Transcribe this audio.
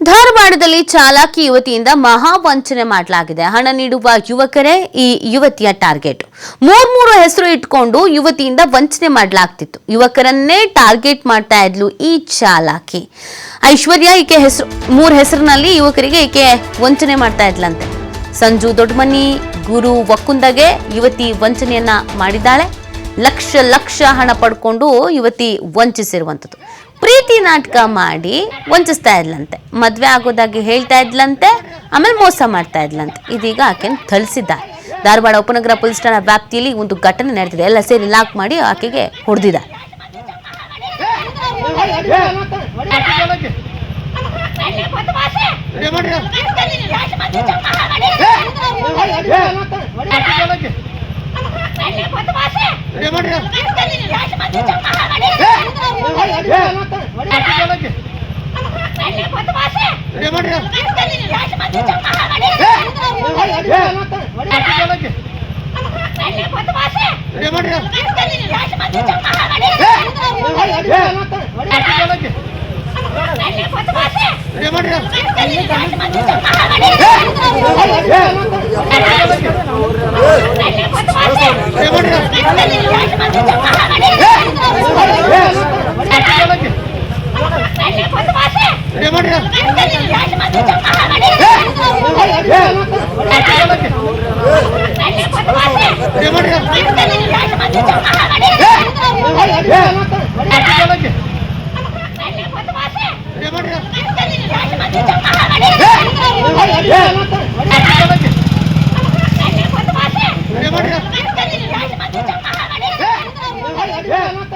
ಧಾರವಾಡದಲ್ಲಿ ಚಾಲಾಕಿ ಯುವತಿಯಿಂದ ಮಹಾವಂಚನೆ ಮಾಡಲಾಗಿದೆ. ಹಣ ನೀಡುವ ಯುವಕರೇ ಈ ಯುವತಿಯ ಟಾರ್ಗೆಟ್. ಮೂರು ಹೆಸರು ಇಟ್ಕೊಂಡು ಯುವತಿಯಿಂದ ವಂಚನೆ ಮಾಡಲಾಗ್ತಿತ್ತು. ಯುವಕರನ್ನೇ ಟಾರ್ಗೆಟ್ ಮಾಡ್ತಾ ಇದ್ಲು ಈ ಚಾಲಾಕಿ. ಐಶ್ವರ್ಯ ಈಕೆ ಮೂರು ಹೆಸರಿನಲ್ಲಿ ಯುವಕರಿಗೆ ಈಕೆ ವಂಚನೆ ಮಾಡ್ತಾ ಇದ್ಲಂತೆ. ಸಂಜು ದೊಡ್ಡಮನಿ, ಗುರು ಒಕ್ಕುಂದಗೆ ಯುವತಿ ವಂಚನೆಯನ್ನ ಮಾಡಿದ್ದಾಳೆ. ಲಕ್ಷ ಹಣ ಪಡ್ಕೊಂಡು ಯುವತಿ ವಂಚಿಸಿರುವಂಥದ್ದು. ಪ್ರೀತಿ ನಾಟಕ ಮಾಡಿ ವಂಚಿಸ್ತಾ ಇದ್ಲಂತೆ. ಮದ್ವೆ ಆಗೋದಾಗಿ ಹೇಳ್ತಾ ಇದ್ಲಂತೆ, ಆಮೇಲೆ ಮೋಸ ಮಾಡ್ತಾ ಇದ್ಲಂತೆ. ಇದೀಗ ಆಕೆಯನ್ನು ಥಳಿಸಿದ್ದಾರೆ. ಧಾರವಾಡ ಉಪನಗರ ಪೊಲೀಸ್ ಠಾಣಾ ವ್ಯಾಪ್ತಿಯಲ್ಲಿ ಒಂದು ಘಟನೆ ನಡೆದಿದೆ. ಎಲ್ಲ ಸೇರಿ ಲಾಕ್ ಮಾಡಿ ಆಕೆಗೆ ಹೊಡೆದಿದ್ದಾರೆ. Yeah.